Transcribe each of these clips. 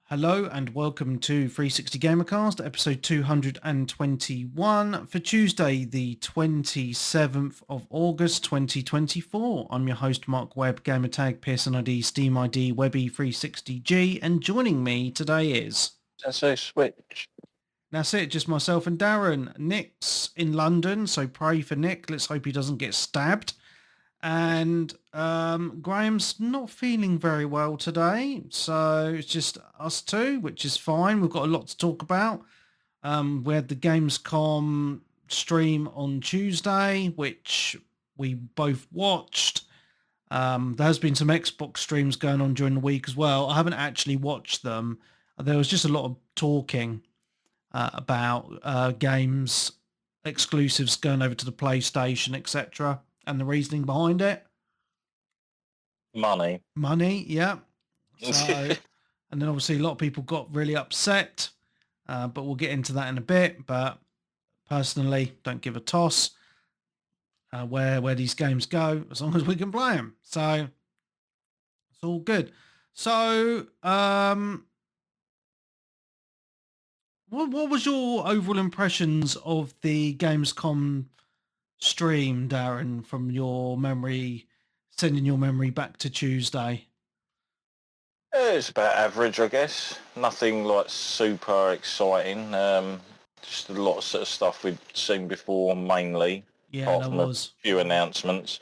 Hello and welcome to 360 Gamercast, episode 221 for Tuesday, the 27th of August 2024. I'm your host, Mark Webb, Gamertag, Pearson ID, Steam ID, Webby360G, and joining me today is... So Switch. That's it, just myself and Darren. Nick's in London, so pray for Nick. Let's hope he doesn't get stabbed. And Graham's not feeling very well today, so it's just us two, which is fine. We've got a lot to talk about. We had the Gamescom stream on Tuesday, which we both watched. There has been some Xbox streams going on during the week as well. I haven't actually watched them. There was just a lot of talking about games exclusives going over to the PlayStation, etc., and the reasoning behind it. Money, yeah. So, and then obviously a lot of people got really upset, but we'll get into that in a bit. But personally, don't give a toss where these games go, as long as we can play them. So it's all good. So, what was your overall impressions of the Gamescom stream, Darren, from your memory, sending your memory back to Tuesday? It's about average, I guess. Nothing like super exciting. Just a lot of sort of stuff we'd seen before, mainly. Yeah, there was a few announcements.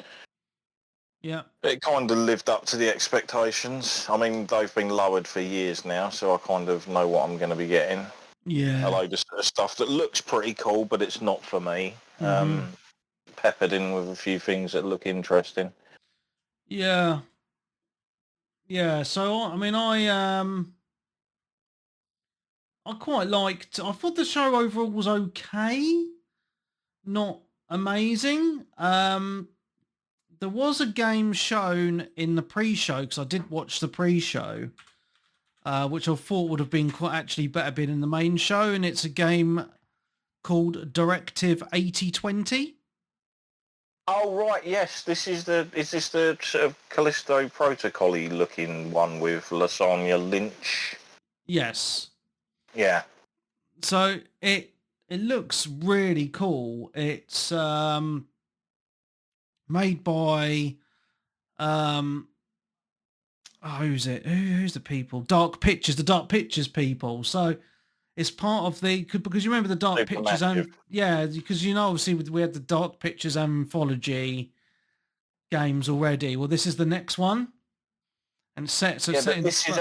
Yeah. But it kind of lived up to the expectations. I mean, they've been lowered for years now, so I kind of know what I'm going to be getting. Yeah. A load of sort of stuff that looks pretty cool, but it's not for me. Mm-hmm. Peppered in with a few things that look interesting. Yeah. Yeah, so I mean I quite liked, I thought the show overall was okay, not amazing. There was a game shown in the pre-show, because I did watch the pre-show, which I thought would have been quite actually better being in the main show, and it's a game called Directive 8020. Oh right, yes. Is this the sort of Callisto Protocol-y looking one with Lasagna Lynch? Yes. Yeah. So it looks really cool. It's made by who's it? Who's the people? Dark Pictures, the Dark Pictures people. So it's part of the, because you remember the Dark Pictures, and because obviously we had the Dark Pictures anthology games already. Well, this is the next one, and it's set. So it's set in this is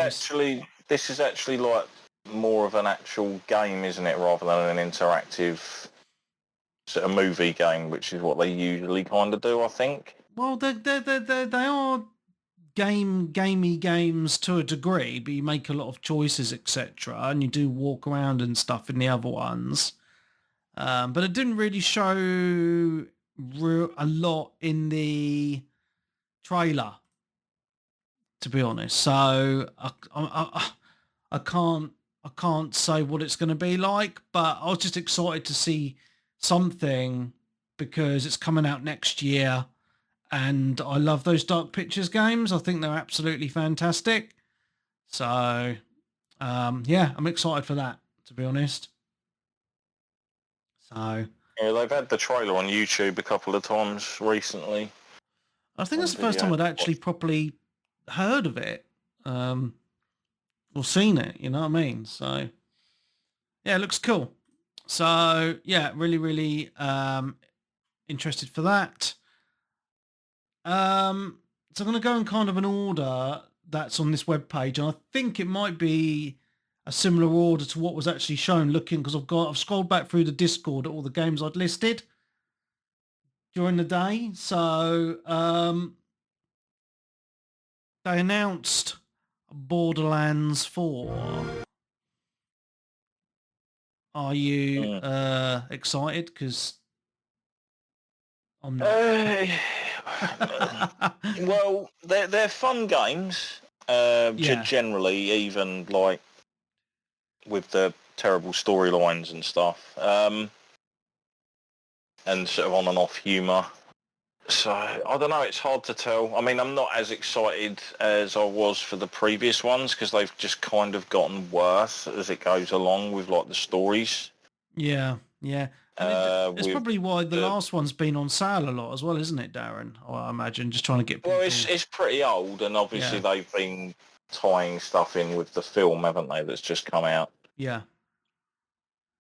actually like more of an actual game, isn't it, rather than an interactive sort of movie game, which is what they usually kind of do, I think. Well, they are gamey games to a degree, but you make a lot of choices, etc., and you do walk around and stuff in the other ones. But it didn't really show a lot in the trailer, to be honest. So I can't say what it's going to be like, but I was just excited to see something because it's coming out next year. And I love those Dark Pictures games. I think they're absolutely fantastic. So, yeah, I'm excited for that, to be honest. So yeah, they've had the trailer on YouTube a couple of times recently. I think that's the first time I'd actually properly heard of it, or seen it. You know what I mean? So, yeah, it looks cool. So, yeah, really, really interested for that. So I'm going to go in kind of an order that's on this webpage, and I think it might be a similar order to what was actually shown, looking, because I've scrolled back through the Discord at all the games I'd listed during the day. So they announced Borderlands 4. Are you excited? Because I'm not. Well, they're fun games. Generally, even like with the terrible storylines and stuff, and sort of on and off humour. So I don't know. It's hard to tell. I mean, I'm not as excited as I was for the previous ones because they've just kind of gotten worse as it goes along with like the stories. Yeah, yeah. And it's With probably why the the last one's been on sale a lot as well, isn't it, Darren? I imagine just trying to get well, people. it's pretty old, and obviously Yeah, they've been tying stuff in with the film, haven't they? That's just come out. yeah.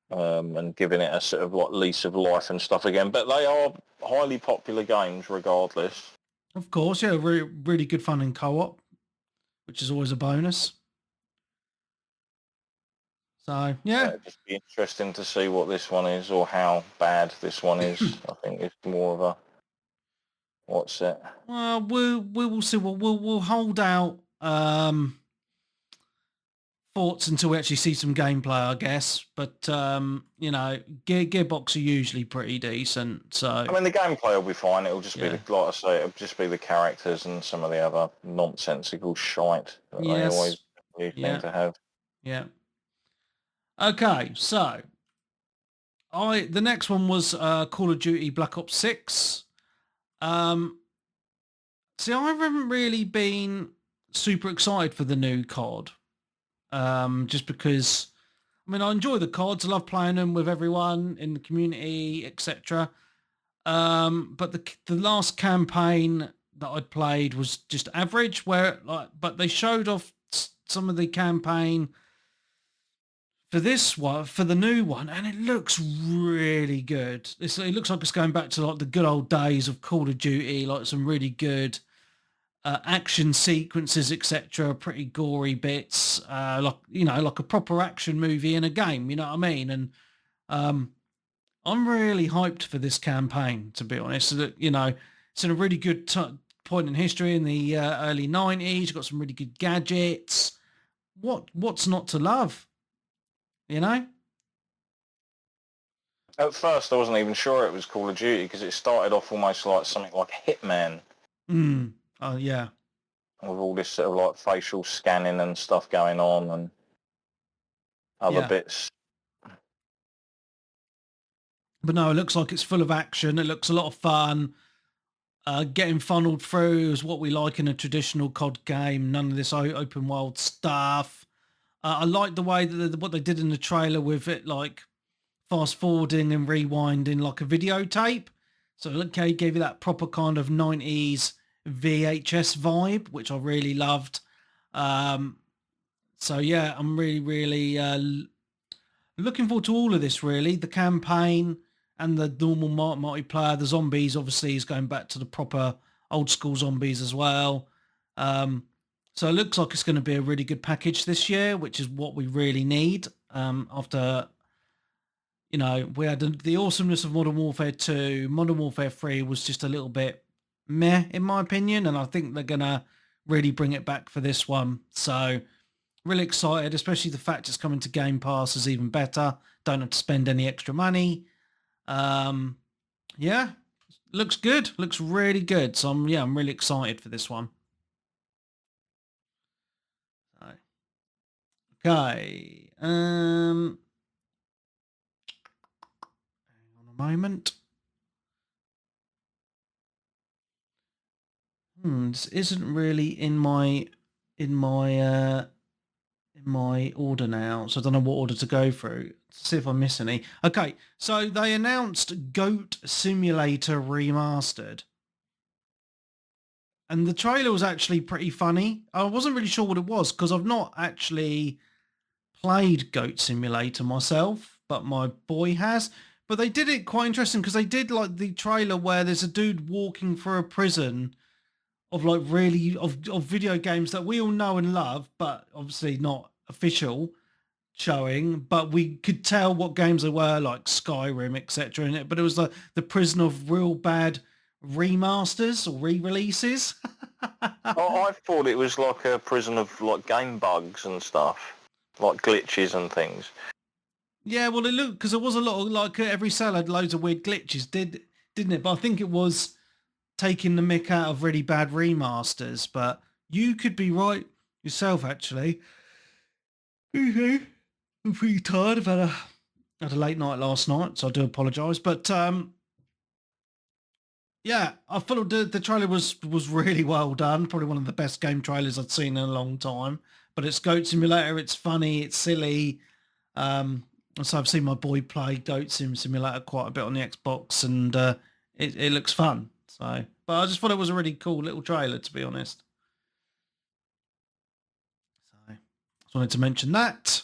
And giving it a sort of like lease of life and stuff again. But they are highly popular games regardless. Of course, yeah. Really good fun in co-op, which is always a bonus. So yeah, It'd just be interesting to see what this one is or how bad this one is. I think it's more of a what's it? well, we will see. We'll hold out thoughts until we actually see some gameplay, I guess. But you know, Gearbox are usually pretty decent. So I mean, the gameplay will be fine. It'll just be yeah. like I say, it'll just be the characters and some of the other nonsensical shite that they Yes. always seem Yeah. to have. Yeah. Okay. So the next one was Call of Duty Black Ops 6. Um, See, I haven't really been super excited for the new COD. Just because, I mean, I enjoy the CODs. I love playing them with everyone in the community, etc. But the last campaign that I played was just average. But they showed off some of the campaign for this one, for the new one, and it looks really good. It looks like it's going back to like the good old days of Call of Duty, like some really good action sequences, etc. Pretty gory bits, like a proper action movie in a game. You know what I mean? And I'm really hyped for this campaign, to be honest. So that, it's in a really good point in history in the early '90s. You've got some really good gadgets. What's not to love? You know? At first, I wasn't even sure it was Call of Duty because it started off almost like something like Hitman Oh yeah. with all this sort of like facial scanning and stuff going on and other Yeah. bits. But no, it looks like it's full of action. It looks a lot of fun. Getting funneled through is what we like in a traditional COD game. None of this open world stuff. I like the way that what they did in the trailer with it, like fast forwarding and rewinding like a videotape. So okay, gave you that proper kind of 90s VHS vibe, which I really loved. So yeah, I'm really looking forward to all of this. Really, the campaign and the normal multiplayer. The zombies obviously is going back to the proper old school zombies as well. So it looks like it's going to be a really good package this year, which is what we really need. After we had the awesomeness of Modern Warfare 2. Modern Warfare 3 was just a little bit meh, in my opinion, and I think they're going to really bring it back for this one. So really excited, especially the fact it's coming to Game Pass is even better. Don't have to spend any extra money. Yeah, looks good. Looks really good. So I'm really excited for this one. Okay. Hang on a moment. This isn't really in my order now, so I don't know what order to go through. Let's see if I miss any. Okay, so they announced Goat Simulator Remastered. And the trailer was actually pretty funny. I wasn't really sure what it was because I've not actually played Goat Simulator myself, but my boy has. But they did it quite interesting because they did like the trailer where there's a dude walking through a prison of like really of video games that we all know and love, but obviously not official showing. But we could tell what games they were, like Skyrim, etc. In it. But it was the prison of real bad remasters or re-releases. I thought it was like a prison of like game bugs and stuff, like glitches and things. Yeah, well, it looked because there was a lot of like every cell had loads of weird glitches, didn't it? But I think it was taking the mick out of really bad remasters. But you could be right yourself, actually. Okay, I'm pretty tired. I've had a late night last night, so I do apologise. But Yeah, I thought the trailer was really well done. Probably one of the best game trailers I'd seen in a long time. But it's Goat Simulator. It's funny. It's silly. So I've seen my boy play Goat Simulator quite a bit on the Xbox, and it looks fun. So, but I just thought it was a really cool little trailer, to be honest. So, I just wanted to mention that.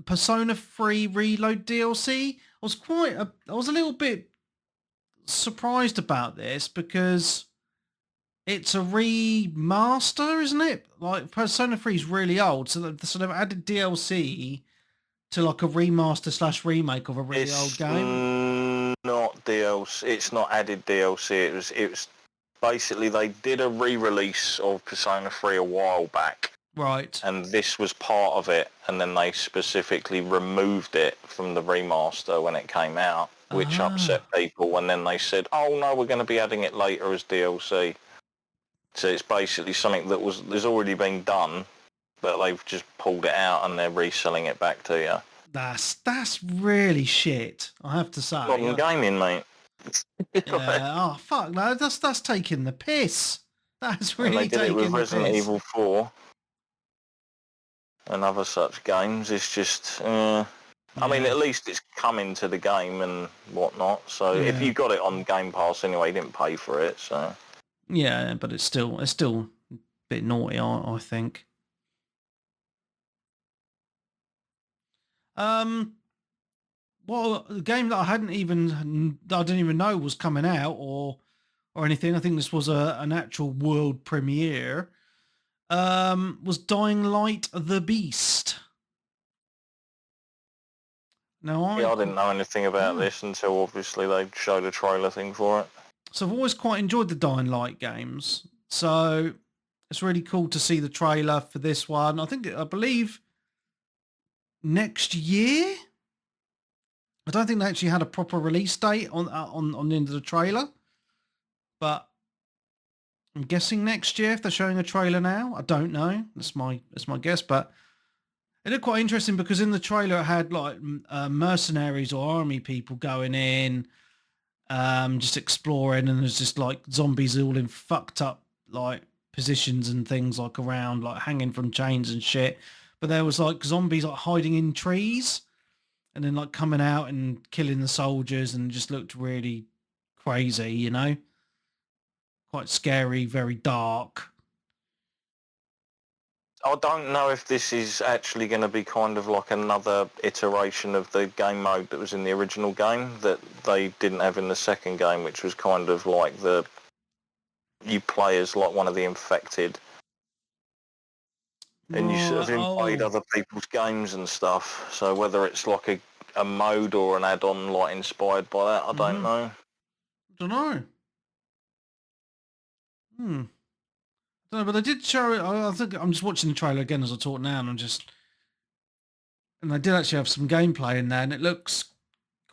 Persona 3 Reload DLC. I was a little bit surprised about this because it's a remaster, isn't it? Like Persona 3 is really old, so they've added DLC to like a remaster slash remake of a really old game. Not DLC. It's not added DLC. It was basically they did a re-release of Persona 3 a while back. Right. And this was part of it, and then they specifically removed it from the remaster when it came out, which upset people, and then they said, oh no, we're going to be adding it later as DLC. So it's basically something there's already been done, but they've just pulled it out and they're reselling it back to you. That's really shit, I have to say. Modern gaming, mate. Oh fuck no, that's taking the piss. That's really taking the piss. And they did it with Resident Evil 4 and other such games. It's just, I mean, at least it's coming to the game and whatnot. So if you got it on Game Pass anyway, you didn't pay for it. So yeah, but it's still a bit naughty, I think. Well, the game that I didn't even know was coming out or anything. I think this was an actual world premiere. Was Dying Light the Beast. Now I didn't know anything about this until obviously they showed a trailer thing for it. So I've always quite enjoyed the Dying Light games. So it's really cool to see the trailer for this one. I believe next year. I don't think they actually had a proper release date on the end of the trailer, but I'm guessing next year if they're showing a trailer now. I don't know. That's my guess, but it looked quite interesting because in the trailer it had like mercenaries or army people going in, just exploring, and there's just like zombies all in fucked up like positions and things like around, like hanging from chains and shit. But there was like zombies like hiding in trees and then like coming out and killing the soldiers, and just looked really crazy, you know? Quite scary, very dark. I don't know if this is actually going to be kind of like another iteration of the game mode that was in the original game that they didn't have in the second game, which was kind of like you play as like one of the infected. And you sort of invade other people's games and stuff. So whether it's like a mode or an add-on like inspired by that, I don't know. Don't know. I don't know, but they did show it. I think I'm just watching the trailer again as I talk now, and they did actually have some gameplay in there, and it looks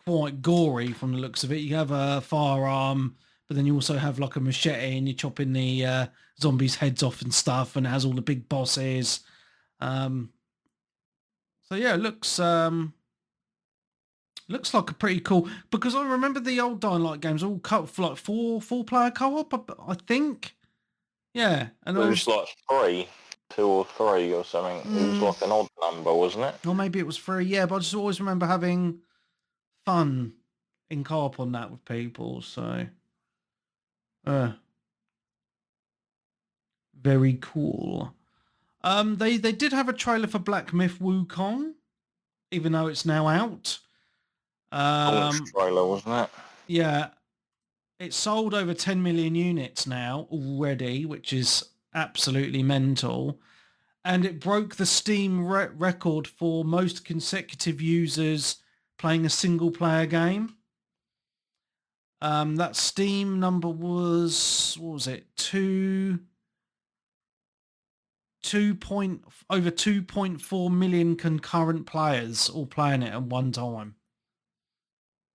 quite gory from the looks of it. You have a firearm, but then you also have like a machete, and you're chopping the zombies' heads off and stuff, and it has all the big bosses. So yeah, it looks like a pretty cool, because I remember the old Dying Light games all for like four player co-op, I think. Yeah, and it was like 2 or 3 or something. It was like an odd number, wasn't it? Or maybe it was 3. Yeah, but I just always remember having fun in co-op on that with people. So, very cool. They did have a trailer for Black Myth Wukong, even though it's now out. Trailer, wasn't it? Yeah, it sold over 10 million units now already, which is absolutely mental. And it broke the Steam record for most consecutive users playing a single-player game. That Steam number was, what was it, over 2.4 million concurrent players all playing it at one time,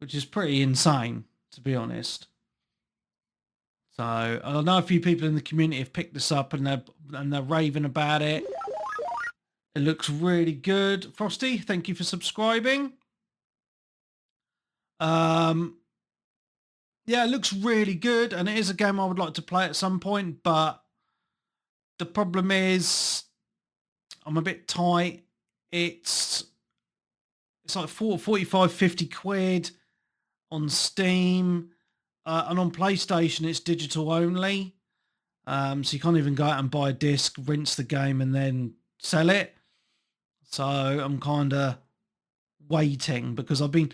which is pretty insane, to be honest. So I know a few people in the community have picked this up and they're raving about it. It looks really good. Frosty, thank you for subscribing. Yeah, it looks really good, and it is a game I would like to play at some point, but the problem is I'm a bit tight. It's like 45, 50 quid on Steam, and on PlayStation it's digital only. So you can't even go out and buy a disc, rinse the game, and then sell it. So I'm kind of waiting because I've been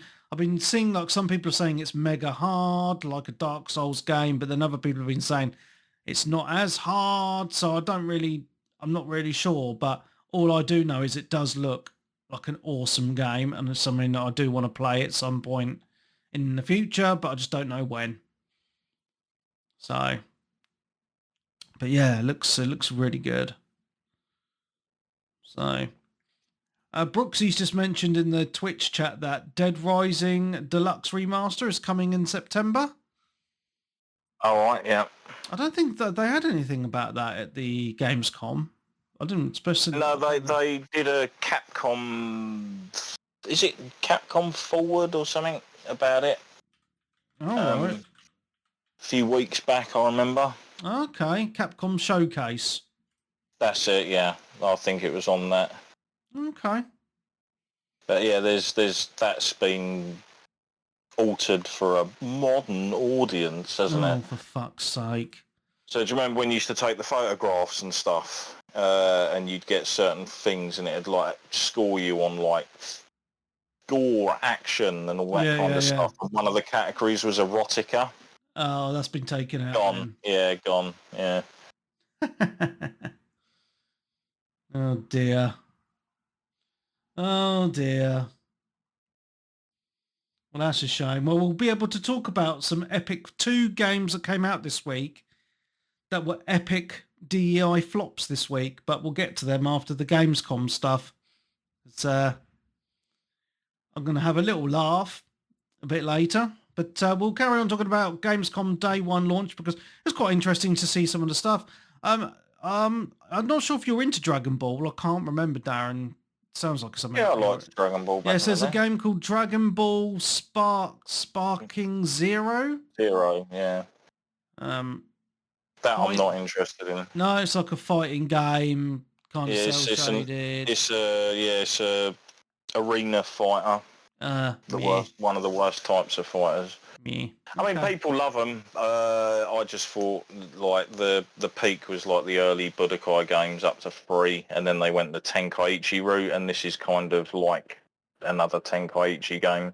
seeing like some people are saying it's mega hard, like a Dark Souls game, but then other people have been saying it's not as hard. So I'm not really sure, but all I do know is it does look like an awesome game, and it's something that I do want to play at some point in the future, but I just don't know when. So, but yeah, it looks really good. So, Brooksy's just mentioned in the Twitch chat that Dead Rising Deluxe Remaster is coming in September. All right, yeah. I don't think that they had anything about that at the Gamescom. I didn't especially. No, they did a Capcom. Is it Capcom Forward or something about it? Oh, right. A few weeks back, I remember. Okay, Capcom Showcase. That's it. Yeah, I think it was on that. Okay. But yeah, there's that's been altered for a modern audience, hasn't it? Oh, for fuck's sake. So do you remember when you used to take the photographs and stuff, and you'd get certain things and it'd like score you on like gore, action and all that kind of stuff. And one of the categories was erotica. Oh, that's been taken out. Gone. Then. Yeah, gone. Yeah. Oh dear. Oh dear. Well, that's a shame. Well, we'll be able to talk about some epic 2 games that came out this week that were epic DEI flops this week, but we'll get to them after the Gamescom stuff. It's, I'm going to have a little laugh a bit later, but we'll carry on talking about Gamescom Day 1 launch because it's quite interesting to see some of the stuff. I'm not sure if you're into Dragon Ball. I can't remember, Darren. Sounds like something. Yeah, I liked Dragon Ball. Yeah, so there's a game called Dragon Ball Sparking Zero. Yeah. That I'm not interested in. No, it's like a fighting game, kind of cel-shaded. It's a arena fighter. One of the worst types of fighters. Me. I mean, people love them. I just thought like the peak was like the early Budokai games up to 3, and then they went the Tenkaichi route, and this is kind of like another Tenkaichi game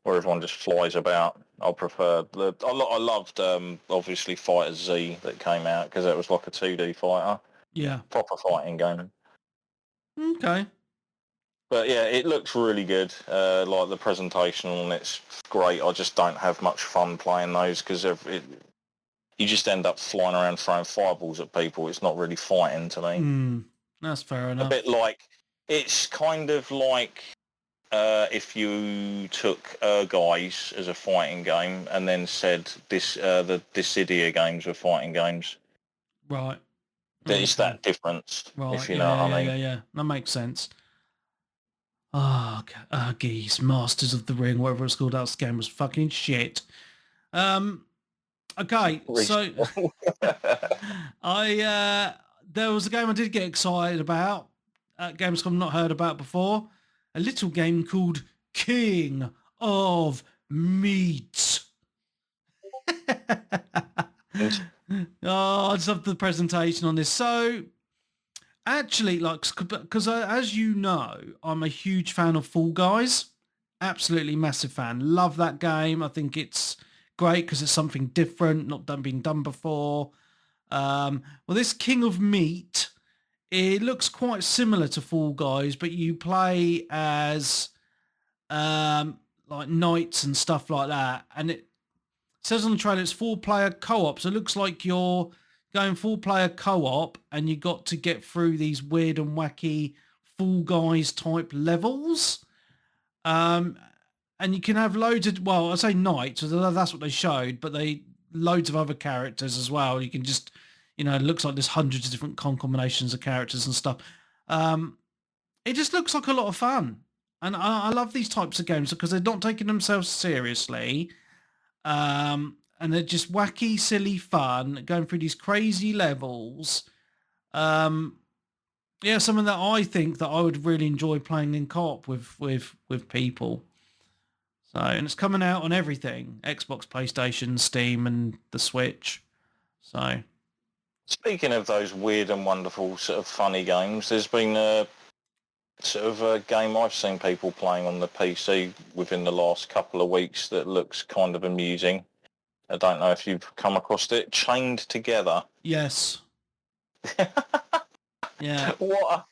where everyone just flies about. I loved obviously Fighter Z that came out because it was like a 2D fighter. Yeah. Proper fighting game. Okay. But yeah, it looks really good. Like the presentation on it's great. I just don't have much fun playing those because you just end up flying around throwing fireballs at people. It's not really fighting to me. That's fair enough. A bit like, it's kind of like if you took Guys as a fighting game and then said the Dissidia games were fighting games. Right. It's that difference, if you know what I mean. Yeah. That makes sense. Geese, Masters of the Ring, whatever it's called. That game was fucking shit. Okay, so there was a game I did get excited about at Gamescom, not heard about before. A little game called King of Meat. I just love the presentation on this. So actually, like, because as you know, I'm a huge fan of Fall Guys. Absolutely massive fan. Love that game. I think it's great because it's something different, not been done before. Well, this King of Meat, it looks quite similar to Fall Guys, but you play as like knights and stuff like that. And it says on the trailer it's 4-player co-op, so it looks like you're going 4-player co-op and you got to get through these weird and wacky Fall Guys type levels. And you can have loads of, well, I say knights, that's what they showed, but loads of other characters as well. You can just, it looks like there's hundreds of different combinations of characters and stuff. it just looks like a lot of fun. And I love these types of games because they're not taking themselves seriously. And they're just wacky, silly fun, going through these crazy levels. Um, yeah, something that I think that I would really enjoy playing in co-op with people. So, and it's coming out on everything: Xbox, PlayStation, Steam, and the Switch. So, Speaking of those weird and wonderful sort of funny games, there's been a sort of a game I've seen people playing on the PC within the last couple of weeks that looks kind of amusing. I don't know if you've come across it. Chained Together. yes, yeah, What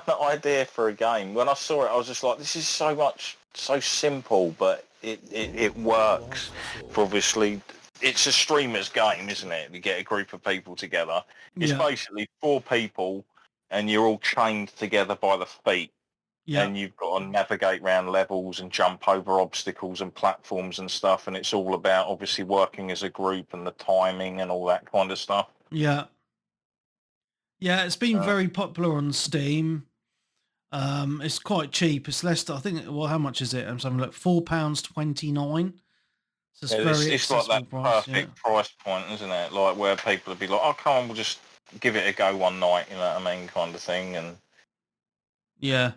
an idea for a game. When I saw it, I was just like, this is so simple, but it works. For obviously, it's a streamer's game, isn't it? You get a group of people together. It's yeah, basically 4 people, and you're all chained together by the feet. yeah, And you've got to navigate around levels and jump over obstacles and platforms and stuff. And it's all about obviously working as a group and the timing and all that kind of stuff. yeah. Yeah, it's been Uh, very popular on Steam. It's quite cheap. It's less. I think. Well, how much is it? I'm something like £4.29. So it's very it's like accessible that price. Yeah, perfect price point, isn't it? Like where people would be like, oh, come on, we'll just give it a go one night, you know what I mean, kind of thing. And yeah,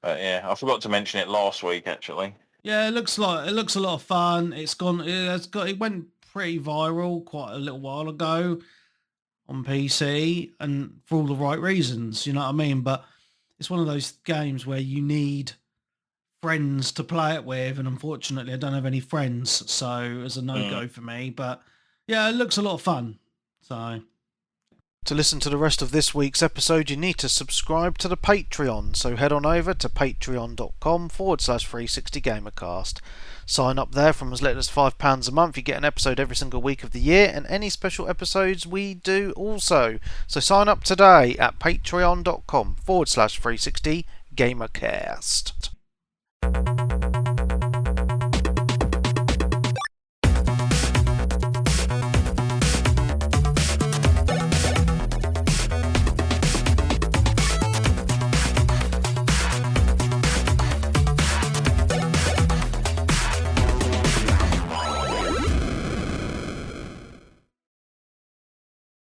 but yeah, I forgot to mention it last week actually. yeah. It looks a lot of fun. It went pretty viral quite a little while ago on PC, and for all the right reasons. You know what I mean? But it's one of those games where you need friends to play it with, and unfortunately I don't have any friends, so it's a no-go for me. But yeah, it looks a lot of fun. So to listen to the rest of this week's episode, you need to subscribe to the Patreon, so head on over to patreon.com/360gamercast. Sign up there from as little as £5 a month. You get an episode every single week of the year, and any special episodes we do also. So sign up today at patreon.com/360gamercast.